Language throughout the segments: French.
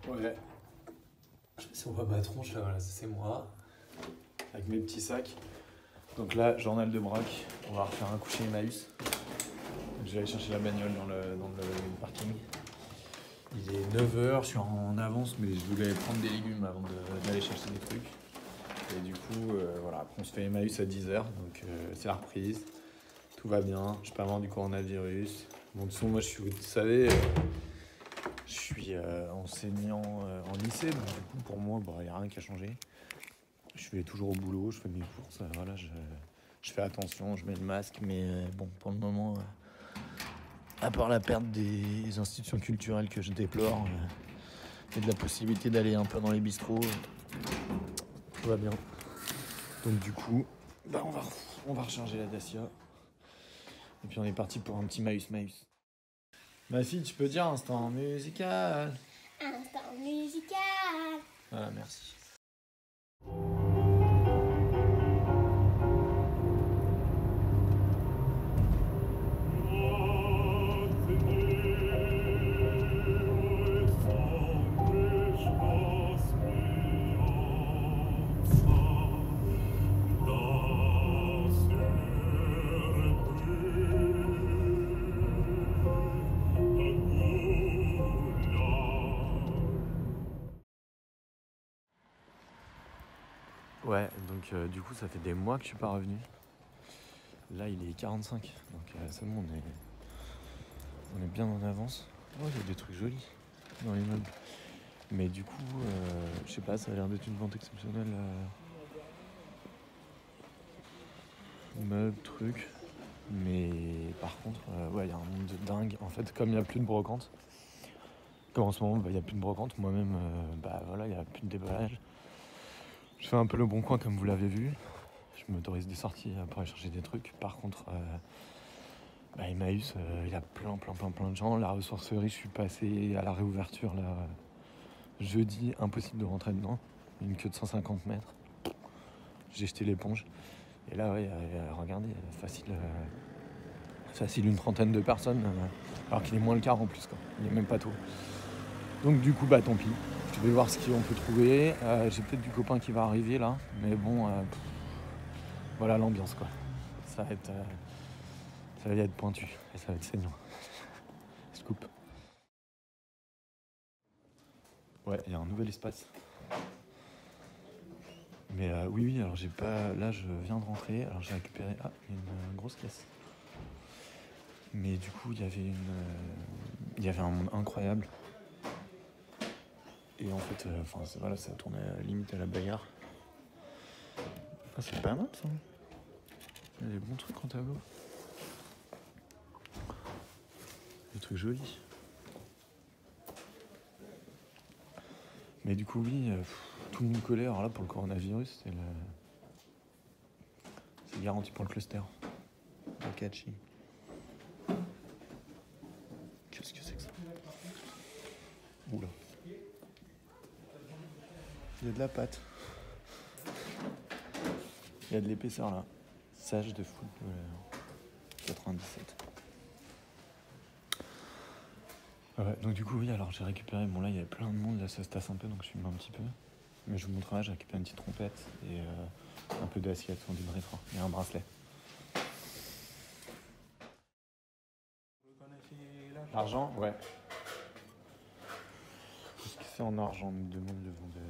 Ouais. Je sais pas si on voit ma tronche, là, voilà, c'est moi. Avec mes petits sacs. Donc là, journal de braque. On va refaire un coucher Emmaüs. Je vais aller chercher la bagnole dans le parking. Il est 9h, je suis en avance, mais je voulais prendre des légumes avant d'aller chercher des trucs. Et du coup, voilà, après on se fait Emmaüs à 10h, donc c'est la reprise. Tout va bien, je suis pas mort du coronavirus. Bon, de toute façon, moi, vous savez, je suis enseignant en lycée, donc du coup, pour moi, il n'y a rien qui a changé. Je vais toujours au boulot, je fais mes courses, voilà, je fais attention, je mets le masque, mais bon, pour le moment, à part la perte des institutions culturelles que je déplore, et de la possibilité d'aller un peu dans les bistrots, tout va bien. Donc du coup, on va recharger la Dacia. Et puis on est parti pour un petit Maüs. Ma fille, tu peux dire instant musical. Instant musical. Voilà, merci. Ouais, donc du coup ça fait des mois que je suis pas revenu. Là il est 45, donc c'est bon, on est bien en avance. Oh, il y a des trucs jolis dans les meubles. Mais du coup, je sais pas, ça a l'air d'être une vente exceptionnelle. Meubles, trucs. Mais par contre, ouais, il y a un monde de dingue. En fait, comme il n'y a plus de brocante, comme en ce moment, il n'y a plus de brocante, moi-même, voilà, il n'y a plus de déballage. Je fais un peu le bon coin comme vous l'avez vu. Je m'autorise des sorties pour aller chercher des trucs. Par contre, Emmaüs, il y a plein de gens. La ressourcerie, je suis passé à la réouverture là, jeudi, impossible de rentrer dedans. Une queue de 150 mètres. J'ai jeté l'éponge. Et là, ouais, regardez, facile une trentaine de personnes, alors qu'il est moins le quart en plus, quoi. Il n'y a même pas tout. Donc du coup, tant pis. Je vais voir ce qu'on peut trouver. J'ai peut-être du copain qui va arriver là, mais bon, voilà l'ambiance, quoi. Ça va être pointu et ça va être saignant. Scoop. Ouais, il y a un nouvel espace. Mais oui, alors j'ai pas. Là, je viens de rentrer, alors j'ai récupéré. Ah, il y a une grosse caisse. Mais du coup, il y avait un monde incroyable. Et en fait, voilà, ça tournait limite à la bagarre. Ah, c'est pas mal ça. Il y a des bons trucs en tableau. Des trucs jolis. Mais du coup, oui, tout le monde collait. Alors là, pour le coronavirus, c'est garanti pour le cluster. Le catchy. Qu'est-ce que c'est que ça? Oula. Il y a de la pâte. Il y a de l'épaisseur là. Sage de foot 97. Ouais, donc du coup, oui, alors j'ai récupéré. Bon, là, il y avait plein de monde, là, ça se tasse un peu, donc je filme un petit peu. Mais je vous montrerai, j'ai récupéré une petite trompette et un peu d'assiette, on dit de rétro, et un bracelet. Argent, ouais. Qu'est-ce que c'est en argent, me demande le vendeur.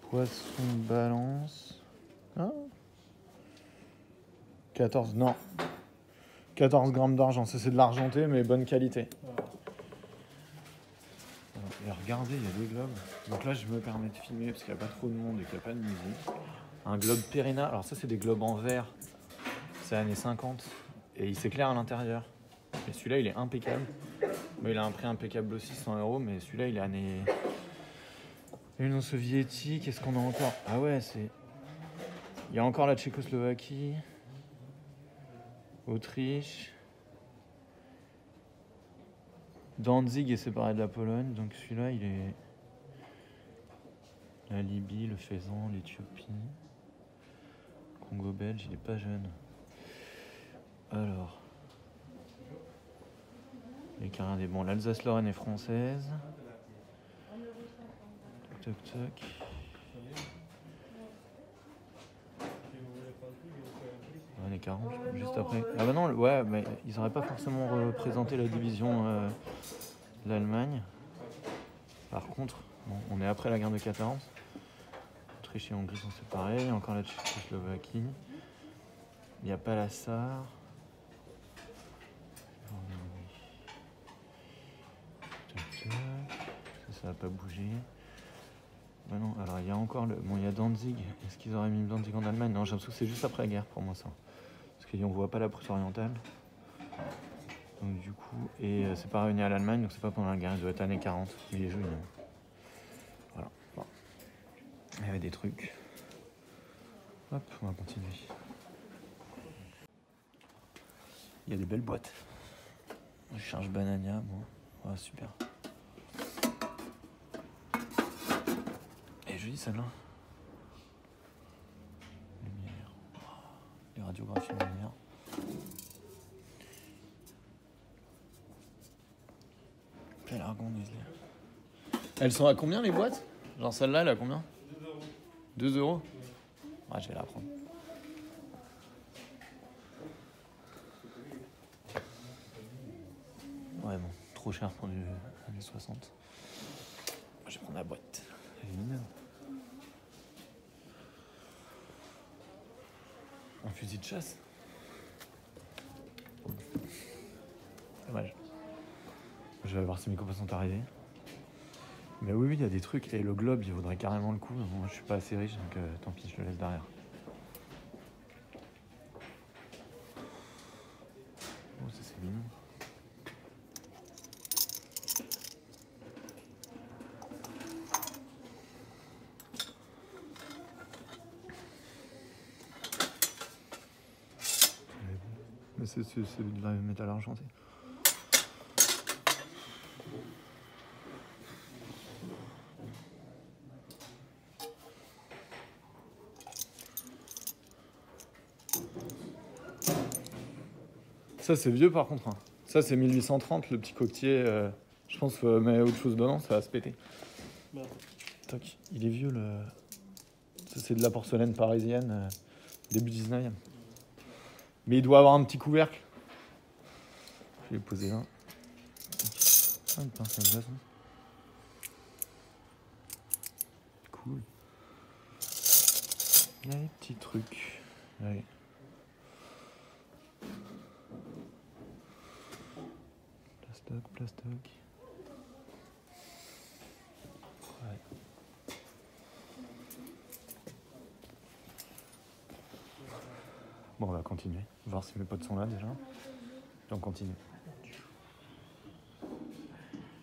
Poisson de balance. Hein 14, non. 14 grammes d'argent, ça c'est de l'argenté, mais bonne qualité. Et regardez, il y a des globes. Donc là, je me permets de filmer parce qu'il n'y a pas trop de monde et qu'il n'y a pas de musique. Un globe Perina. Alors ça, c'est des globes en verre. C'est années 50. Et il s'éclaire à l'intérieur. Et celui-là, il est impeccable. Mais il a un prix impeccable aussi, 100 €. Mais celui-là, il est année... Union soviétique. Qu'est-ce qu'on a encore? Ah ouais, c'est... Il y a encore la Tchécoslovaquie. Autriche. Danzig est séparé de la Pologne. Donc celui-là, il est... La Libye, le Faisan, l'Éthiopie. Congo belge, il est pas jeune. Alors... Les Canadiens. Bon, l'Alsace-Lorraine est française. Toc, toc, toc. Ouais, les 40, juste après. Ah bah non, ouais, mais ils n'auraient pas forcément représenté la division de l'Allemagne. Par contre, bon, on est après la guerre de 14. Autriche et Hongrie sont séparés. Encore la Tchécoslovaquie. Il n'y a pas la SAR. Ça n'a pas bougé. Bah non, alors il y a encore le. Bon, il y a Danzig. Est-ce qu'ils auraient mis Danzig en Allemagne? Non, j'ai l'impression que c'est juste après la guerre pour moi ça. Parce qu'on voit pas la Prusse orientale. Donc du coup, et c'est pas réuni à l'Allemagne, donc c'est pas pendant la guerre, il doit être années 40. Il est joli. Voilà. Bon. Il y avait des trucs. Hop, on va continuer. Il y a des belles boîtes. Je cherche Banania, bon. Ouais, super. Elle est jolie celle-là. Lumière. Les radiographies lumière. Elles sont à combien les boîtes? Genre celle-là, elle a combien? 2 euros. Ah, je vais la prendre. Ouais, bon, trop cher pour du années 60. Je vais prendre la boîte. Elle est mignonne. Un fusil de chasse. Dommage. Je vais voir si mes copains sont arrivés. Mais oui, il y a des trucs. Et le globe, il vaudrait carrément le coup. Moi, je suis pas assez riche, donc tant pis, je le laisse derrière. Oh, ça c'est mignon. Mais c'est de la métal argenté. Ça c'est vieux par contre. Hein. Ça c'est 1830, le petit coquetier. Je pense qu'il faut mettre autre chose dedans, ça va se péter. Bah. Toc. Il est vieux le. Ça c'est de la porcelaine parisienne, début 19e. Mais il doit avoir un petit couvercle. Je vais le poser là. Ah, une pince à glace. Cool. Il y a des petits trucs. Allez. Plastoc. Ouais. Bon, on va continuer. Voir si mes potes sont là déjà. Et on continue.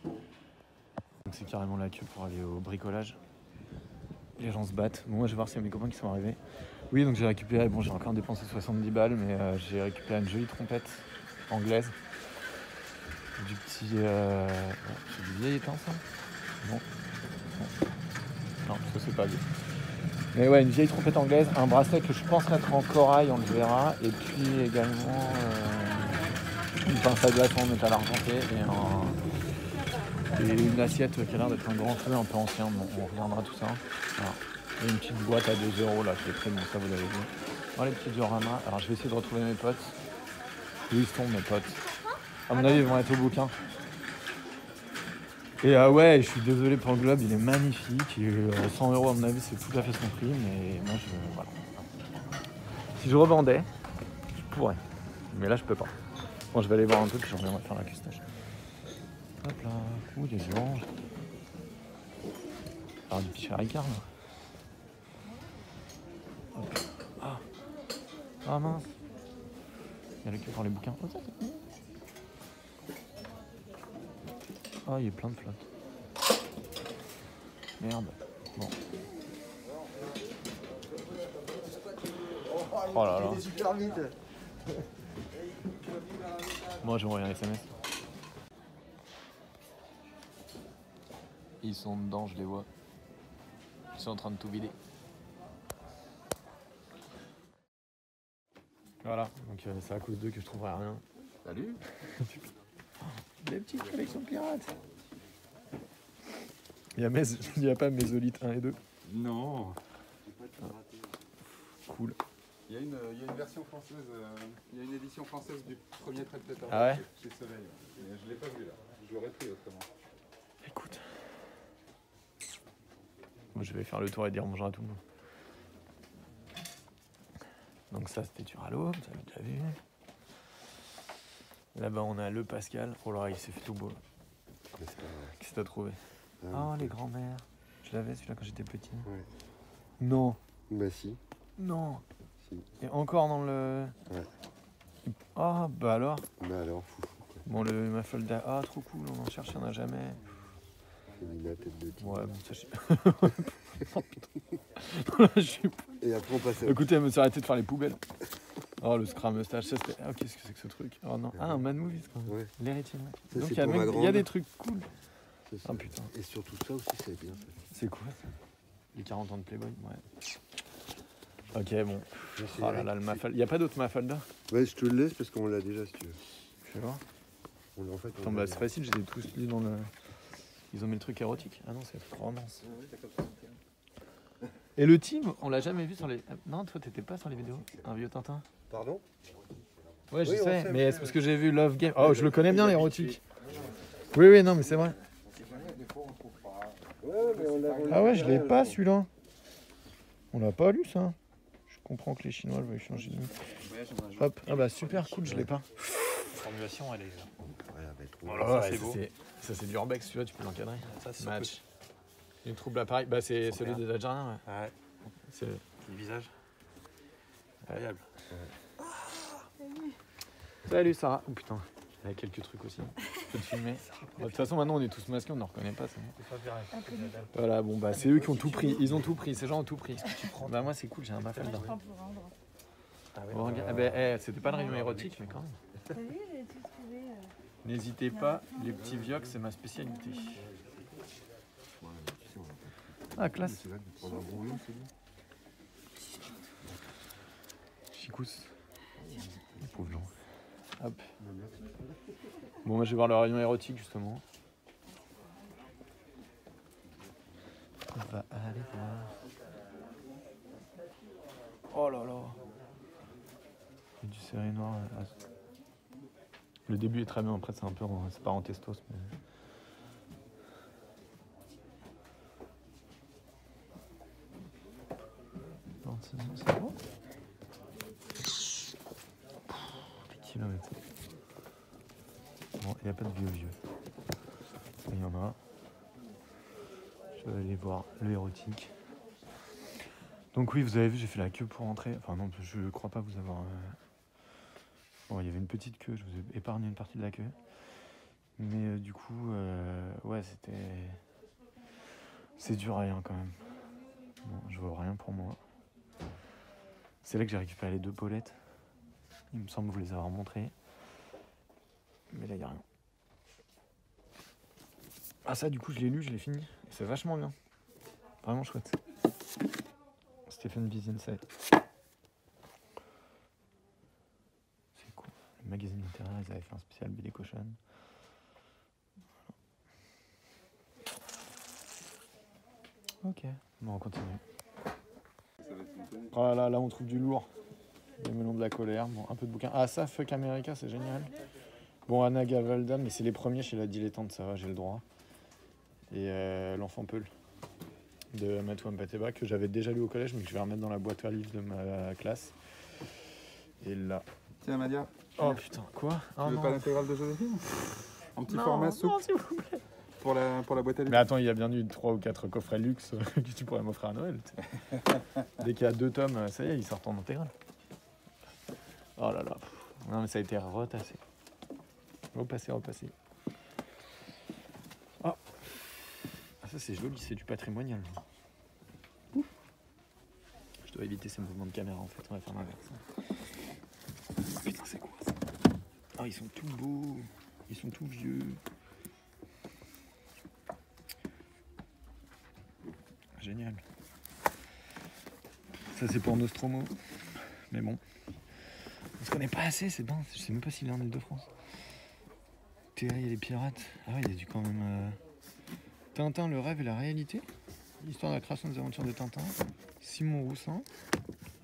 Donc c'est carrément la queue pour aller au bricolage. Les gens se battent. Bon, moi je vais voir s'il y a mes copains qui sont arrivés. Oui, donc j'ai récupéré. Bon, j'ai encore dépensé 70 balles, mais j'ai récupéré une jolie trompette anglaise. Du petit. C'est du vieil éteint ça? Non. Non, ça c'est pas vieux. Mais ouais, une vieille trompette anglaise, un bracelet que je pense mettre en corail, on le verra. Et puis également une pince à glace en métal argenté et une assiette qui a l'air d'être un grand feu un peu ancien. Bon, on regardera tout ça. Voilà. Et une petite boîte à 2 euros là, je l'ai pris, bon ça vous l'avez vu. Voilà les petits dioramas. Alors je vais essayer de retrouver mes potes. Où ils sont mes potes? À mon avis, ils vont être au bouquin. Et ouais, je suis désolé pour le globe, il est magnifique. 100 euros à mon avis, c'est tout à fait son prix, mais moi voilà. Si je revendais, je pourrais. Mais là, je peux pas. Bon, je vais aller voir un peu, puis je reviendrai faire la custache. Hop là, des oranges. Alors du Pichard Ricard là. Hop. Ah mince. Il y a le queue pour les bouquins. Oh, ça, c'est mignon. Ah, il y a plein de flottes. Merde. Bon. Oh là là. Moi, je vais envoyer un SMS. Ils sont dedans, je les vois. Ils sont en train de tout vider. Voilà, donc c'est à cause d'eux que je trouverai rien. Salut. les petites collections pirates. Il y a pas Mésolith 1 et 2. Non. Cool. Il y a une version française, il y a une édition française du premier trait de tête Ah ouais chez Soleil. Mais je l'ai pas vu là. Je l'aurais pris autrement. Écoute. Moi, je vais faire le tour et dire bonjour à tout le monde. Donc ça, c'était Duralo, vous avez déjà vu. Là-bas, on a le Pascal. Oh là, il s'est fait tout beau. Qu'est-ce que t'as trouvé? Oh, les grands-mères. Je l'avais celui-là quand j'étais petit. Ouais. Non. Bah si. Non. Si. Et encore dans le... Ouais. Ah, bah alors. Bah alors, fou. Bon, le Mafalda. Ah, trop cool, on en cherche, il n'y en a jamais. J'ai mis la tête de tigre. Ouais, bon, ça, je... Oh, putain. Je suis... Et après, on passe à... Écoutez, elle me s'est arrêtée de faire les poubelles. Oh, le Scrum Mustache, ça c'était... Ah, qu'est-ce que c'est que ce truc? Oh non. Ah, un Man Movies, quoi. Ouais. L'héritier, ouais. Ça, Donc, c'est il y a pour ma il y a grande. des trucs cool. C'est ça. Ah, putain. Et surtout ça aussi, c'est bien. Ça. C'est quoi, ça? Les 40 ans de Playboy, ouais. Ok, bon. Oh là là, le Mafalda. Il n'y a pas d'autre Mafalda? Ouais, je te le laisse parce qu'on l'a déjà, si tu veux. Je vais voir. On l'a en fait. Attends, bah c'est facile, j'ai tous lus dans le... Ils ont mis le truc érotique. Ah non, c'est romance. Et le team, on l'a jamais vu sur les... Non, toi, t'étais pas sur les vidéos? Un vieux Tintin? Pardon? Ouais, je Oui, on sais, sait, mais oui, c'est parce que j'ai vu Love Game. Oh, je le connais bien, l'érotique. Oui, oui, non, mais c'est vrai. Ouais, mais on l'a... Ah ouais, je l'ai pas, celui-là. On l'a pas lu, ça. Je comprends que les Chinois veulent changer de nom. Hop, ah bah super cool, je l'ai pas. La formulation, elle est... Ouais, elle va être trop... Voilà, ça, c'est beau. Ça, c'est du Urbex, celui-là, tu peux l'encadrer. Ça, c'est Match. Une trouble appareil. Bah, c'est celui des Algériens, ouais. Ouais, C'est... le visage. Incroyable. Salut Sarah. Oh putain, il y a quelques trucs aussi. Je peux te filmer. De toute façon, maintenant on est tous masqués, on ne reconnaît pas ça. Voilà, bon bah c'est eux qui ont tout pris. Ils ont tout pris, ces gens ont tout pris. Bah moi c'est cool, j'ai un Mafalda. Bon, regarde, ah bah, c'était pas le rayon érotique, mais quand même. T'as vu, j'ai tout trouvé. N'hésitez pas, les petits vioques, c'est ma spécialité. Ah, classe. Chicous. Les pauvres gens. Hop. Bon, moi je vais voir le rayon érotique justement. On va aller voir. Oh là là. Il y a du serré noir. Le début est très bien, après c'est un peu, c'est pas en testos, mais... Non, c'est bon. Des kilomètres. Bon, il n'y a pas de vieux. Il y en a. Je vais aller voir le érotique. Donc oui, vous avez vu, j'ai fait la queue pour rentrer. Enfin non, je crois pas vous avoir... Bon, il y avait une petite queue, je vous ai épargné une partie de la queue. Mais du coup, ouais, c'était... C'est dur à rien quand même. Bon, je vois rien pour moi. C'est là que j'ai récupéré les 2 Paulettes. Il me semble vous les avoir montrées. Mais là, il n'y a rien. Ah ça, du coup, je l'ai lu, je l'ai fini. C'est vachement bien. Vraiment chouette. Stephen Bizinsay. C'est cool. Le magazine littéraire, ils avaient fait un spécial Billy Cochon. Ok, bon, on continue. Oh là, là, on trouve du lourd. Les melons de la colère, bon, un peu de bouquin. Ah ça, Fuck America, c'est génial. Bon, Anna Gavalda, mais c'est les premiers chez la dilettante, ça va, j'ai le droit. Et L'Enfant Peul de Matou Mpateba, que j'avais déjà lu au collège, mais que je vais remettre dans la boîte à livres de ma classe. Et là... Tiens, Madia. Oh putain, quoi? Tu veux pas l'intégrale de Joséphine? En petit Non, format non, souple s'il vous plaît. pour la boîte à livres. Mais attends, il y a bien eu 3 ou 4 coffrets luxe que tu pourrais m'offrir à Noël. Dès qu'il y a 2 tomes, ça y est, ils sortent en intégrale. Oh là là. Non mais ça a été retassé. Repassé. Oh. Ah ça c'est joli, c'est du patrimonial. Ouf. Je dois éviter ces mouvements de caméra en fait, on va faire l'inverse. Putain c'est quoi ça? Oh ils sont tout beaux, ils sont tout vieux. Génial. Ça c'est pour Nostromo. Mais bon. On se connaît pas assez, c'est bien. Je sais même pas s'il est en Ile-de-France. Astérix et les pirates. Ah ouais, il y a du quand même... Tintin, le rêve et la réalité. L'histoire de la création des aventures de Tintin. Simon Roussin.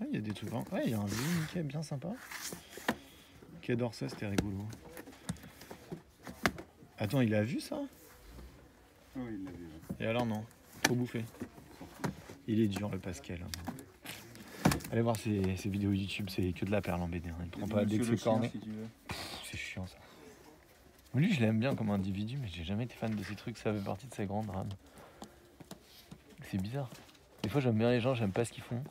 Ah, il y a des trucs... Ouais, il y a un vieux Mickey bien sympa. Quai d'Orsay, c'était rigolo. Attends, il a vu ça? Oui, il l'a vu. Et alors non, trop bouffé. Il est dur le Pascal. Allez voir ses vidéos YouTube, c'est que de la perle en BD. Il prend pas dès que c'est corné. C'est chiant ça. Lui je l'aime bien comme individu, mais j'ai jamais été fan de ces trucs, ça fait partie de ses grands drames. C'est bizarre. Des fois j'aime bien les gens, j'aime pas ce qu'ils font.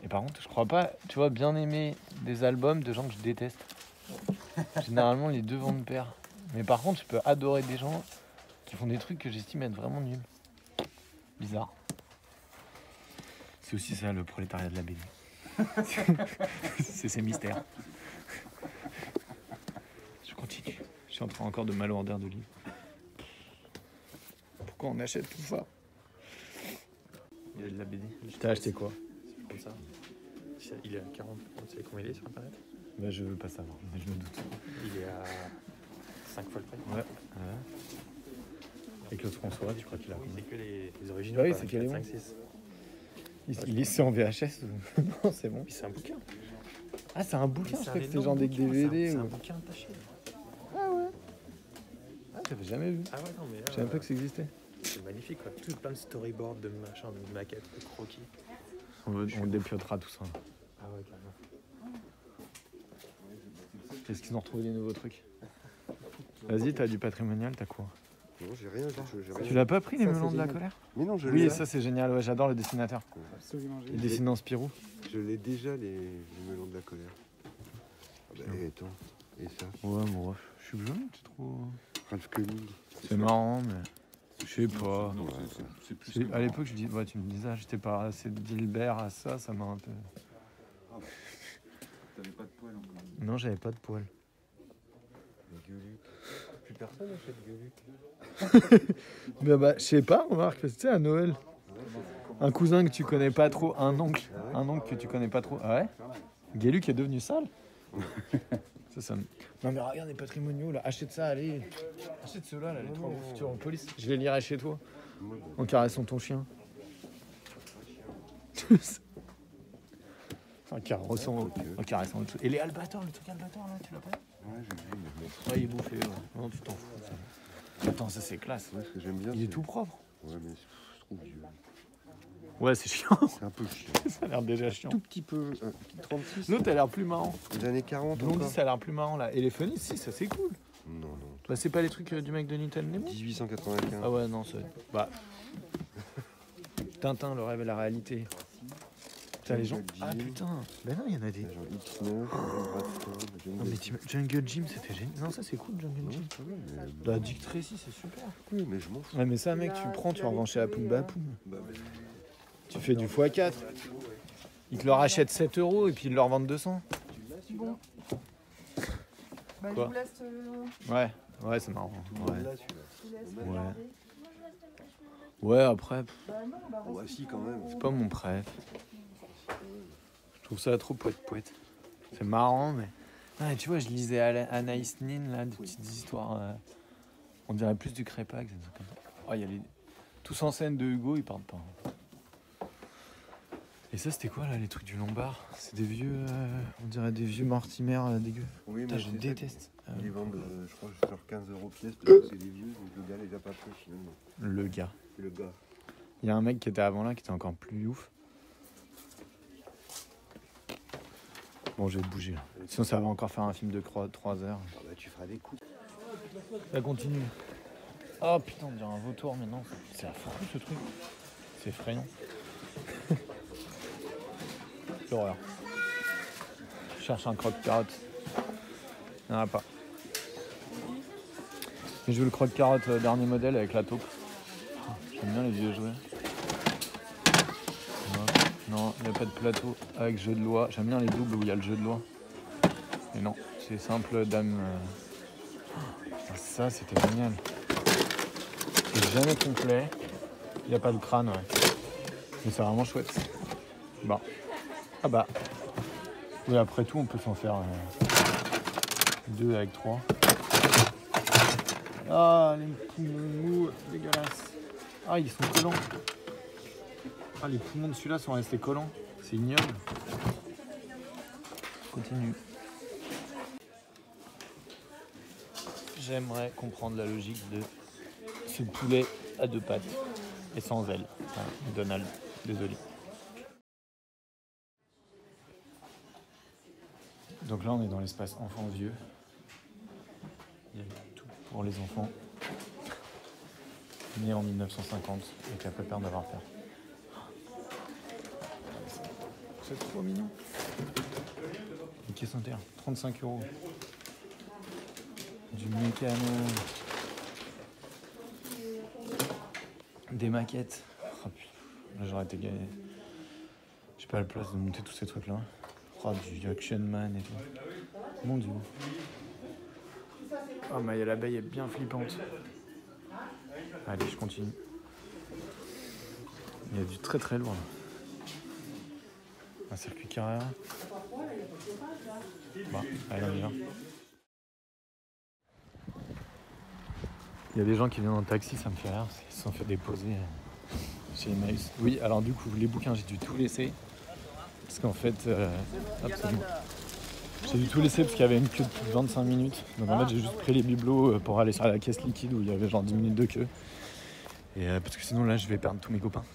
Et par contre je crois pas, tu vois, bien aimer des albums de gens que je déteste. Généralement les deux vont de pair. Mais par contre je peux adorer des gens qui font des trucs que j'estime être vraiment nuls. Bizarre. C'est aussi ça le prolétariat de la BD. C'est ces mystères. Je continue. Je suis en train encore de m'alourdir de livres. Pourquoi on achète tout ça? Il y a de la BD. T'as acheté quoi? C'est comme ça. Il est à 40. Vous savez combien il est sur internet? Bah je veux pas savoir, mais je me doute. Il est à 5 fois le prix. Ouais. Et Claude François, tu crois qu'il a Oui, combien? c'est que les originaux. Oui, pas c'est qu'elle est 5, bon. 6. Il est en VHS ou... Non, c'est bon. Puis c'est un bouquin. Ah, c'est un bouquin, je crois que c'est énorme genre des bouquin, DVD C'est un ou... bouquin taché. Ah ouais. Ah, j'avais jamais vu. Ah ouais, non, mais là, Je savais même pas que ça existait. c'est magnifique, quoi. Tout plein de storyboards, de machins, de maquettes, de croquis. On dépiotera tout ça. Ah ouais, carrément. Est-ce qu'ils ont retrouvé des nouveaux trucs? Vas-y, t'as du patrimonial, t'as quoi? Non, j'ai rien. J'ai rien. Tu l'as pas pris, les Ça, melons c'est de la génial. colère? Mais non, je Oui, l'ai. ça c'est génial, ouais, j'adore le dessinateur. Absolument Il génial. dessine dans Spirou. Je l'ai déjà, les melons de la colère. Ah bah, attends. Et ça? Ouais, bon, ouais, je suis jeune, c'est trop... Ralph Koenig. C'est marrant, mais... Je sais pas. Non, c'est plus. À l'époque, ouais, tu me disais, ah, j'étais pas assez d'Hilbert à ça, ça m'a un peu... T'avais pas de poils encore. Non, j'avais pas de poils. Gueuluc. Plus personne n'achète Gueuluc. Mais bah, je sais pas, remarque, parce que tu sais, à Noël, un cousin que tu connais pas trop, un oncle que tu connais pas trop. Ah ouais? Gueuluc est devenu sale. ça me... Non mais regarde les patrimoniaux là, achète ça, allez. Achète ceux-là, là, les trois gros futurs en police. Je les lirai chez toi, en caressant ton chien. En caressant le truc. Et les Albators, le truc Albator là, tu l'as pas? Ouais, j'ai vu. Mais... Ouais, il est bouffé, ouais. Non, tu t'en fous. Ça. Attends, ça c'est classe. Ouais, ce que j'aime bien. Il est tout propre. Ouais, mais je trouve vieux. Ouais, c'est chiant. C'est un peu chiant. Ça a l'air déjà chiant. Tout petit peu. 36. L'autre a l'air plus marrant. Les années 40 Blondie, encore. ça a l'air plus marrant là. Et les Funny, si, ça c'est cool. Non. Bah, c'est pas les trucs du mec de Nintendo Nemo? 1895. Ah ouais, non, c'est. Bah. Tintin, le rêve et la réalité. Putain, les gens. Ah putain. Ben non, il y en a des. Genre X9, Bradford, Non, mais Jungle Gym, c'était génial. Non, ça c'est cool, Jungle Gym. La Dick Tracy, c'est super. Oui, mais je m'en fous. Ouais, mais ça, mec, tu prends, tu revends chez Apoum Bapoum. Bah, mais... Tu fais du x4. Ils te le rachètent 7 € et puis ils le revendent 200. Bon. Bah, Quoi? je vous laisse. Ouais, c'est marrant. Ouais. Là, celui-là. Je vous laisse Ouais. regarder. Ouais, après, Bah non, bah Oh, reste si, quand même. c'est pas mon préf. Je trouve ça trop poète. C'est marrant, mais. Ah, tu vois, je lisais Anaïs Nin, là, des petites histoires. On dirait plus du Crépax, des trucs comme ça. Oh, il y a les. Tous en scène de Hugo, ils partent pas. Et ça, c'était quoi, là, les trucs du Lombard? C'est des vieux. On dirait des vieux Mortimer dégueux. Oui, Putain, mais je c'est ça. déteste. Ils les vendent, je crois, sur 15 € pièce parce que c'est des vieux, donc le gars les a pas pris finalement. Le gars. Le gars. Il y a un mec qui était avant là qui était encore plus ouf. Bon, je vais bouger là. Sinon, ça va encore faire un film de 3 heures. Ah bah, tu feras des coups. Ça continue. Oh putain, on dirait un vautour maintenant. C'est affreux ce truc. C'est effrayant. L'horreur. Je cherche un croque-carotte. Il n'y en a pas. Mais je veux le croque-carotte dernier modèle avec la taupe. J'aime bien les vieux jouets. Non, il n'y a pas de plateau avec jeu de loi. J'aime bien les doubles où il y a le jeu de loi. Mais non, c'est simple dame. Ah, ça, c'était génial. C'est jamais complet. Il n'y a pas de crâne, ouais. Mais c'est vraiment chouette. Bon. Ah bah. Oui, après tout, on peut s'en faire 2 avec 3. Ah, les poumons mous, dégueulasse. Ah, ils sont collants. Ah, les poumons de celui-là sont restés collants. C'est ignoble. Continue. J'aimerais comprendre la logique de ce poulet à 2 pattes et sans ailes. Enfin, Donald, désolé. Donc là, on est dans l'espace enfant-vieux. Il y a tout pour les enfants. Nés en 1950 et qui a pas peur d'avoir peur. C'est trop mignon. Une caisse entière, 35 €. Du mécano. Des maquettes. Oh putain, là j'aurais été gagné. J'ai pas la place de monter tous ces trucs là. Oh, du Action Man et tout. Mon dieu. Oh mais l'abeille est bien flippante. Allez, je continue. Il y a du très très lourd là. Un circuit carré. Bon, allez, on y va. Il y a des gens qui viennent en taxi, ça me fait rire. Ils se sont fait déposer chez Emmaüs. Oui, alors du coup, les bouquins, j'ai dû tout laisser. Parce qu'en fait, absolument. J'ai dû tout laisser parce qu'il y avait une queue de plus de 25 minutes. Donc en fait, j'ai juste pris les bibelots pour aller sur la caisse liquide où il y avait genre 10 minutes de queue. Et parce que sinon, là, je vais perdre tous mes copains.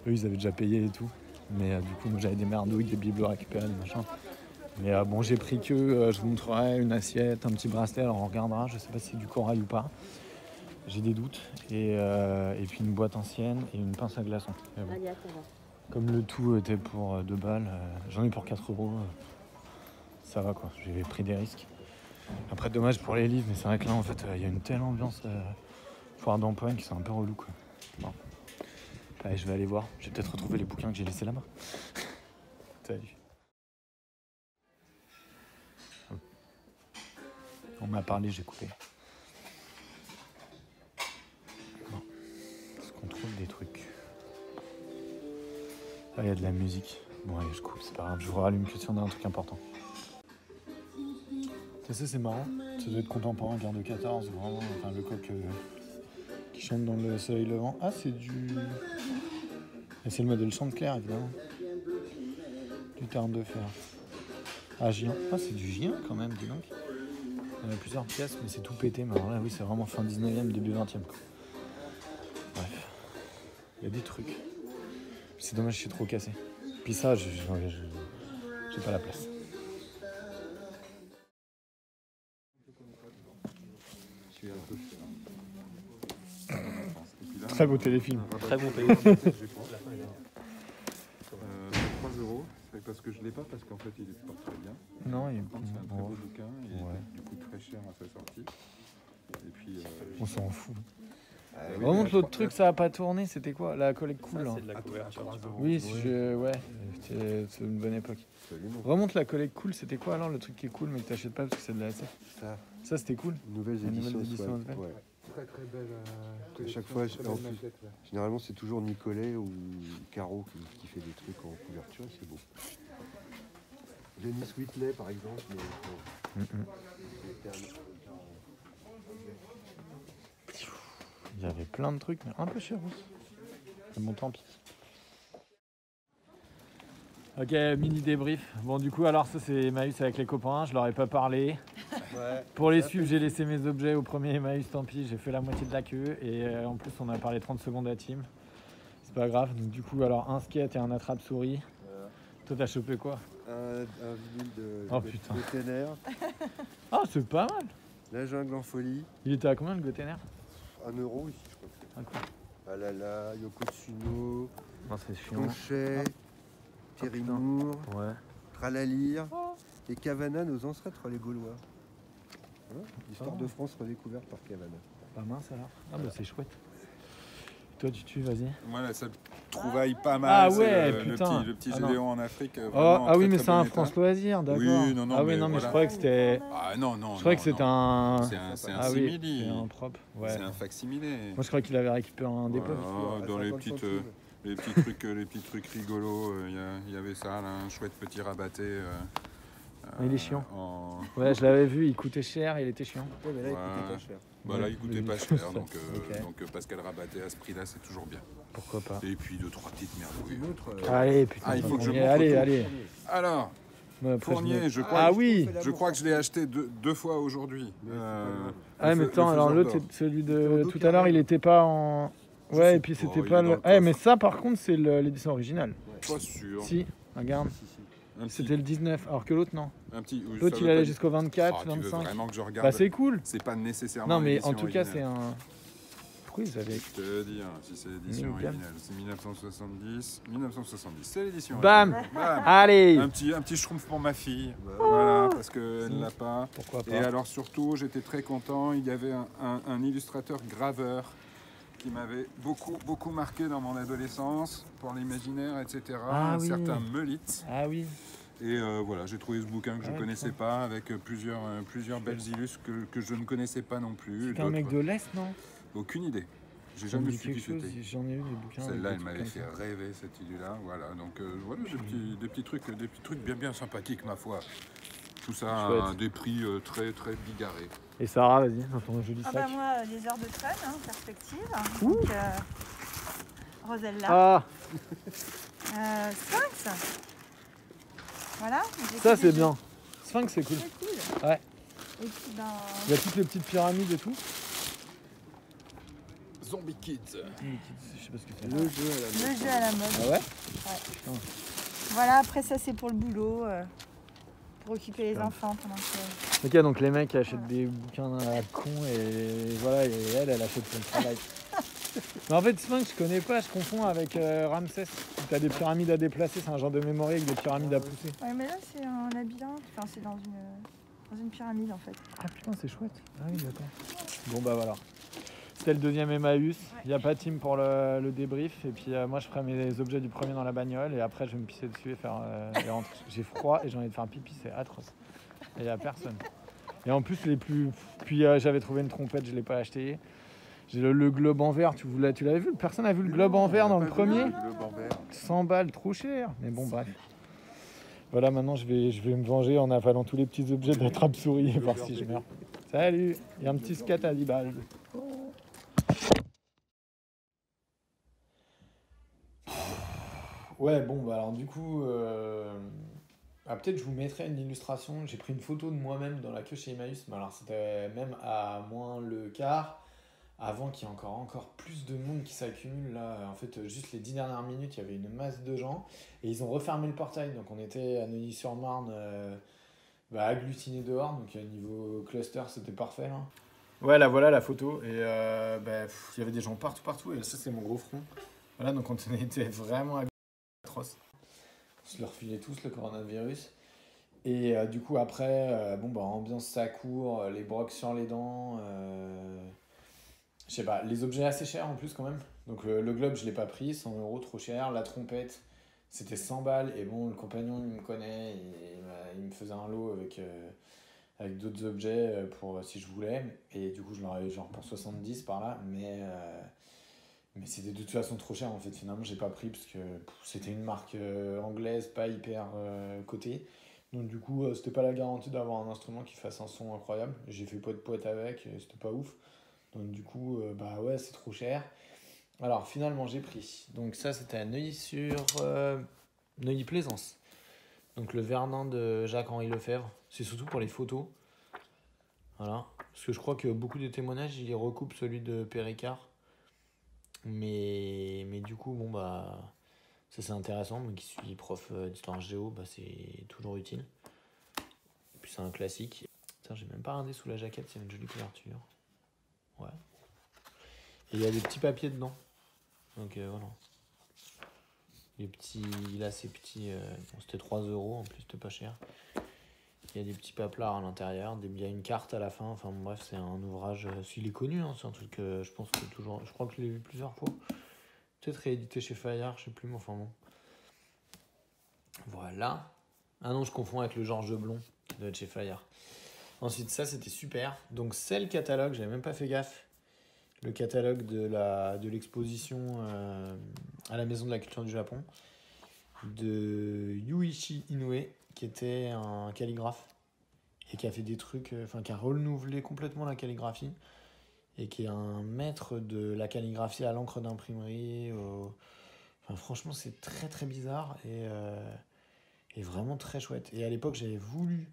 Eux, ils avaient déjà payé et tout. Mais du coup, moi, j'avais des merdouilles, des bibelots à récupérer, des machins. Mais bon, j'ai pris que, je vous montrerai une assiette, un petit bracelet, alors on regardera. Je sais pas si c'est du corail ou pas. J'ai des doutes. Et puis une boîte ancienne et une pince à glaçons. Bon. Comme le tout était pour 2 balles, j'en ai pour 4 €. Ça va quoi, j'ai pris des risques. Après, dommage pour les livres, mais c'est vrai que là, en fait, il y a une telle ambiance foire d'empoigne que c'est un peu relou quoi. Bon. Allez, je vais aller voir. Je vais peut-être retrouver les bouquins que j'ai laissés là-bas. Salut. On m'a parlé, j'ai coupé. Bon. Est-ce qu'on trouve des trucs? Là, il y a de la musique. Bon, allez, je coupe, c'est pas grave. Je vous rallume que si on a un truc important. Tu sais, c'est marrant. Ça doit être contemporain, guerre de 14, vraiment. Enfin, le coq qui chante dans le soleil levant. Ah, c'est du... Et c'est le modèle Chanteclair, évidemment. Du Tarn de fer. Ah, Gien. Ah, c'est du Gien, quand même, dis donc. Il y a plusieurs pièces, mais c'est tout pété. Mais alors là, oui, c'est vraiment fin 19e, début 20e. Quoi. Bref. Il y a des trucs. C'est dommage, je suis trop cassé. Puis ça, j'ai pas la place. Très beau téléfilm. Très bon téléphone. 3 €, c'est parce que je l'ai pas, parce qu'en fait il est pas très bien. Non, il est C'est un très beau bouquin, il Ouais. est du coup très cher à sa sortie. Et puis, on s'en fout. oui, Remonte mais l'autre truc, ça a pas tourné, c'était quoi? La collecte cool. Ça, Hein. c'est de la couverture. tu vois. Oui, c'est une bonne époque. Absolument. Remonte la collecte cool, c'était quoi alors le truc qui est cool mais que t'achètes pas parce que c'est de la SF? Ça c'était cool. Nouvelles Les nouvelles éditions. éditions, Swag, ouais. très très belle. À chaque fois, généralement, c'est toujours Nicolet ou Caro qui fait des trucs en couverture, et c'est beau. Dennis Whitley, par exemple. Mais, Il y avait plein de trucs, mais un peu cher aussi. Mais bon, tant pis. Ok, mini débrief. Bon, du coup, alors ça, c'est Emmaüs avec les copains. Je leur ai pas parlé. Ouais. Pour les suivre, j'ai laissé mes objets au premier Emmaüs, tant pis. J'ai fait la moitié de la queue. Et en plus, on a parlé 30 secondes à Tim. C'est pas grave. Donc, du coup, alors un skate et un attrape-souris. Toi, t'as chopé quoi? Un vinyle de putain. Gotener. Ah, c'est pas mal. La jungle en folie. Il était à combien le Gotener? 1 € ici, je crois. Ah, cool. Alala, Yoko Tsuno, Non, c'est chiant. Conchet, Thierry putain. Moore, Ouais. Tralalir et Cavana, nos ancêtres les Gaulois. Hein, L'histoire de France redécouverte par Cavana. Pas mince alors. Ah bah c'est chouette. Toi tu vas-y. Moi la seule trouvaille pas mal, Ah c'est ouais, le putain. petit Ah non. Gédéon en Afrique. Oh, vraiment en ah oui très, mais très c'est bon un état. France Loisir, d'accord. Oui, non, ah oui mais non mais voilà. je croyais que c'était. Ah non. Je croyais que c'était un. C'est un Ah oui, simili. c'est un propre. Ouais. C'est un facsimilé. Moi je croyais qu'il avait récupéré un dépôt. Voilà, dans À les 50 petites, centimes. les petits trucs rigolos, il y avait ça, là, un chouette petit rabatté Il est chiant. En... Ouais, je l'avais vu, il coûtait cher, il était chiant. Ouais, mais là, il Ouais. coûtait pas cher. Bah là, il coûtait pas cher, donc, Ok. donc Pascal rabattait à ce prix-là, c'est toujours bien. Pourquoi pas. Et puis 2-3 petites merdouilles. Une autre. Allez, putain. Ah, il faut que je Fournier, montre allez, tout. allez. Alors, Ouais, après, Fournier, je crois, Ah oui. je crois que je l'ai acheté deux fois aujourd'hui. Ah mais attends, alors l'autre, c'est celui de tout à l'heure, il était pas en... Je Ouais, sais et puis pas, c'était il pas est dans le... le Eh mais coffre. ça par contre, c'est l'édition originale. Pas sûr. Si, regarde, Un petit, c'était le 19, alors que l'autre non. un petit. Oui, L'autre ça il veut allait pas jusqu'au dire- 24, Ah, tu veux 25. vraiment que je regarde. Bah c'est cool. C'est pas nécessairement. Non mais l'édition en tout cas, c'est originale. un... Pourquoi ils avaient... Je te dis, hein, si c'est l'édition Nickel. originale, c'est 1970. 1970, c'est l'édition Bam. originale. Bam. Allez. Un petit schtroumpf pour ma fille. Voilà, parce qu'elle ne l'a pas. Pourquoi Et pas. alors surtout, j'étais très content, il y avait un illustrateur graveur qui m'avait beaucoup marqué dans mon adolescence, pour l'imaginaire, etc. Ah un oui. certain Meulitz. Ah oui. Et voilà, j'ai trouvé ce bouquin que je Ah ne ouais, connaissais pas, avec plusieurs belles illustres que je ne connaissais pas non plus. C'est un mec d'autres. de l'Est, non? Aucune idée. J'ai Ça me jamais dit su quelque qui chose, c'était. j'en ai eu des bouquins. Celle-là, avec elle des m'avait trucs fait comme ça. rêver, cette idée-là. Voilà, donc voilà, des petits trucs bien sympathiques, ma foi. Tout ça à Chouette. des prix très bigarrés. Et Sarah, vas-y, dans ton joli Ah sac. bah moi, les heures de traîne, hein, perspective. Ouh. Donc, Rosella. Ah, Sphinx. Voilà. j'ai ça fait c'est des bien. Sphinx, c'est cool. jeux. C'est cool. Ouais. Et puis, Il y a toutes les petites pyramides et tout. Zombie Kids. Je sais pas ce que c'est. Le jeu à la le jeu à la mode. Ah ouais? Voilà, après ça c'est pour le boulot, pour occuper les Super. enfants pendant que... Ok, donc les mecs achètent des bouquins à con et voilà, et elle achète son travail. Mais en fait, Sphinx, je connais pas, je confonds avec Ramsès. T'as des pyramides à déplacer, c'est un genre de mémoire avec des pyramides à pousser. Ouais mais là c'est un labyrinthe, enfin c'est dans une pyramide en fait. Ah putain, c'est chouette. Ah oui, d'accord. Bon bah voilà. C'était le deuxième Emmaüs. Il n'y a pas Tim pour le débrief. Et puis moi, je ferai mes objets du premier dans la bagnole. Et après, je vais me pisser dessus et faire. Et rentrer. J'ai froid et j'ai envie de faire un pipi, c'est atroce. Et il n'y a personne. Et en plus, les plus. Puis j'avais trouvé une trompette, je ne l'ai pas acheté. J'ai le globe en verre, tu l'avais vu? Personne n'a vu le globe en verre dans le premier? Le globe en verre. 100 balles, trop cher. Mais bon, bref. Voilà, maintenant, je vais me venger en avalant tous les petits objets d'attrape-souris et voir si je meurs. Salut! Il y a un petit scat à 10 balles. Ouais, bon, bah alors du coup, peut-être je vous mettrai une illustration. J'ai pris une photo de moi-même dans la queue chez Emmaüs, mais alors c'était même à moins le quart, avant qu'il y ait encore plus de monde qui s'accumule. Là, en fait, juste les 10 dernières minutes, il y avait une masse de gens, et ils ont refermé le portail, donc on était à Neuilly-sur-Marne, agglutinés dehors, donc niveau cluster, c'était parfait. Là. Ouais, là voilà la photo, et il y avait des gens partout, et ça c'est mon gros front. Voilà, donc on était vraiment atroce. On se le refilait tous, le coronavirus. Et du coup, après, ambiance ça court, les brocs sur les dents. Je sais pas, les objets assez chers en plus quand même. Donc le globe, je l'ai pas pris, 100 €, trop cher. La trompette, c'était 100 balles. Et bon, le compagnon, il me connaît, il me faisait un lot avec d'autres objets pour si je voulais. Et du coup, je l'aurais genre pour 70 par là. Mais c'était de toute façon trop cher en fait. Finalement, j'ai pas pris parce que c'était une marque anglaise, pas hyper cotée. Donc du coup, c'était pas la garantie d'avoir un instrument qui fasse un son incroyable. J'ai fait poète avec, et c'était pas ouf. Donc du coup, ouais, c'est trop cher. Alors finalement, j'ai pris. Donc ça, c'était à Neuilly-Plaisance. Donc le Verdun de Jacques-Henri Lefebvre. C'est surtout pour les photos. Voilà. Parce que je crois que beaucoup de témoignages, il recoupe celui de Péricard. Mais du coup, ça c'est intéressant. Moi qui suis prof d'histoire géo, c'est toujours utile. Et puis c'est un classique. Tiens, j'ai même pas regardé sous la jaquette, c'est une jolie couverture. Ouais. Et il y a des petits papiers dedans. Donc voilà. Les petits, là c'est petit, c'était 3 € en plus, c'était pas cher. Il y a des petits paplards à l'intérieur, il y a une carte à la fin, enfin bref, c'est un ouvrage, s'il est connu, hein, c'est un truc que je pense que toujours, je crois que je l'ai vu plusieurs fois. Peut-être réédité chez Fayard, je sais plus, mais enfin bon. Voilà. Ah non, je confonds avec le Georges Blond, qui doit être chez Fayard. Ensuite, ça c'était super. Donc c'est le catalogue, j'avais même pas fait gaffe. Le catalogue de l'exposition à la Maison de la Culture du Japon de Yuichi Inoue, qui était un calligraphe et qui a fait des trucs, enfin qui a renouvelé complètement la calligraphie et qui est un maître de la calligraphie à l'encre d'imprimerie. Enfin, franchement, c'est très très bizarre et vraiment très chouette. Et à l'époque, j'avais voulu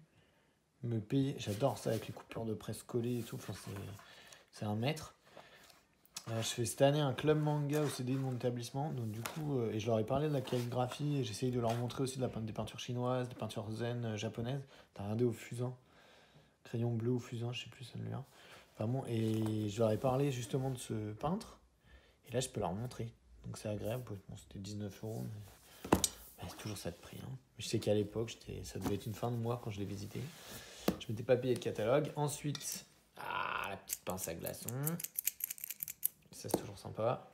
me payer, j'adore ça avec les coupures de presse collées et tout, enfin, c'est un maître. Je fais cette année un club manga au CD de mon établissement, donc du coup, et je leur ai parlé de la calligraphie, et j'essaye de leur montrer aussi des peintures chinoises, des peintures zen japonaises. T'as regardé au fusain, crayon bleu au fusain, je sais plus celui-là. Enfin bon, et je leur ai parlé justement de ce peintre, et là je peux leur montrer. Donc c'est agréable, bon, c'était 19 €, mais c'est toujours ça de prix. Hein. Mais je sais qu'à l'époque, ça devait être une fin de mois quand je l'ai visité. Je m'étais pas payé de catalogue. Ensuite, la petite pince à glaçons. Ça, c'est toujours sympa.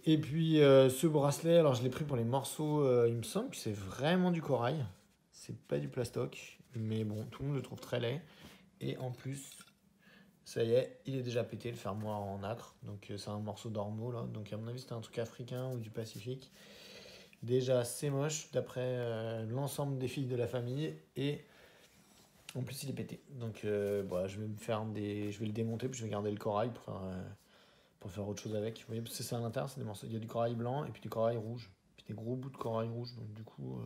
Et puis, ce bracelet, alors je l'ai pris pour les morceaux. Il me semble que c'est vraiment du corail. C'est pas du plastoc. Mais bon, tout le monde le trouve très laid. Et en plus, ça y est, il est déjà pété, le fermoir en nacre. Donc, c'est un morceau d'ormeau, là. Donc, à mon avis, c'était un truc africain ou du Pacifique. Déjà, c'est moche, d'après l'ensemble des filles de la famille. Et en plus, il est pété. Donc, je vais je vais le démonter, puis je vais garder le corail pour faire autre chose avec. Vous voyez, parce que c'est à l'intérieur, c'est des morceaux. Il y a du corail blanc et puis du corail rouge. Puis des gros bouts de corail rouge. Donc, du coup,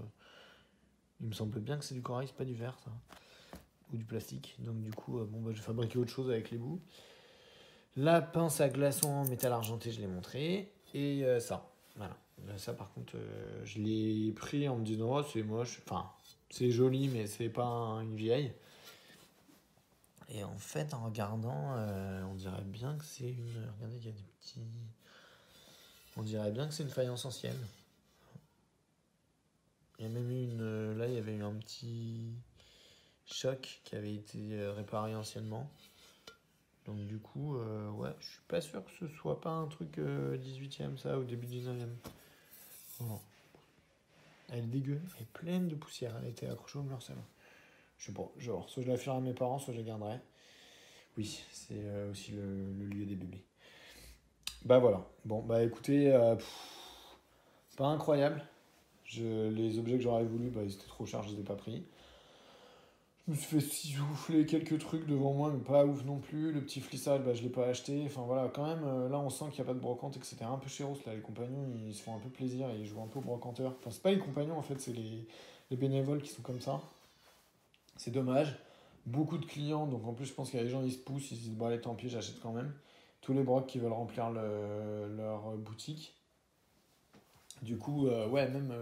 il me semble bien que c'est du corail, c'est pas du verre, ça. Ou du plastique. Donc, du coup, je vais fabriquer autre chose avec les bouts. La pince à glaçons en métal argenté, je l'ai montré. Et ça, voilà. Ça, par contre, je l'ai pris en me disant, oh, c'est moche. Enfin, c'est joli, mais c'est pas une vieille. Et en fait, en regardant, on dirait bien que c'est une... Regardez, il y a des petits... On dirait bien que c'est une faïence ancienne. Il y a même eu une... Là, il y avait eu un petit choc qui avait été réparé anciennement. Donc du coup, ouais, je suis pas sûr que ce soit pas un truc 18e, ça, ou début 19e. Voilà. Elle est dégueu, elle est pleine de poussière, elle a été accrochée au mur, celle-là. Je sais pas, genre, soit je la filerai à mes parents, soit je la garderai. Oui, c'est aussi le lieu des bébés. Bah voilà, bon, bah écoutez, pas incroyable. Les objets que j'aurais voulu, ils étaient trop chers, je les ai pas pris. Je me suis fait souffler quelques trucs devant moi, mais pas ouf non plus. Le petit flissage, je l'ai pas acheté. Enfin voilà, quand même, là on sent qu'il n'y a pas de brocante et que c'était un peu chéros. Là, les compagnons, ils se font un peu plaisir et ils jouent un peu au brocanteur. Enfin, c'est pas les compagnons en fait, c'est les bénévoles qui sont comme ça. C'est dommage. Beaucoup de clients, donc en plus, je pense qu'il y a des gens, ils se poussent, ils se disent, bon, allez, tant pis, j'achète quand même. Tous les brocs qui veulent remplir leur boutique. Du coup, ouais, même.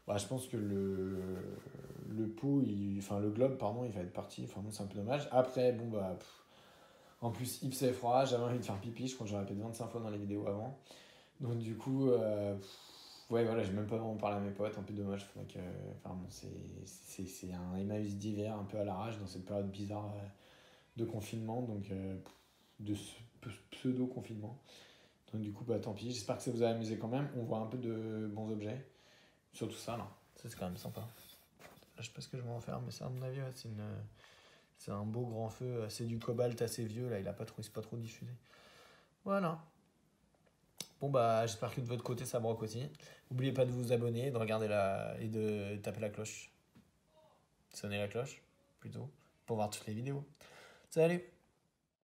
Je pense que le pot, le globe, pardon, il va être parti. Enfin, bon, c'est un peu dommage. Après, en plus, il faisait froid, j'avais envie de faire pipi. Je crois que j'en répété 25 fois dans les vidéos avant. Donc, du coup, ouais, voilà, j'ai même pas vraiment parlé à mes potes. Un peu dommage. C'est un Emmaüs d'hiver, un peu à l'arrache dans cette période bizarre de confinement. Donc, de pseudo-confinement. Donc, du coup, tant pis. J'espère que ça vous a amusé quand même. On voit un peu de bons objets. Surtout ça, là. Ça, c'est quand même sympa. Je sais pas ce que je vais en faire, mais ça, à mon avis, ouais, c'est un beau grand feu. C'est du cobalt assez vieux, là. Il s'est pas trop diffusé. Voilà. Bon, j'espère que de votre côté, ça broque aussi. N'oubliez pas de vous abonner, de regarder et de taper la cloche. Sonner la cloche, plutôt, pour voir toutes les vidéos. Salut!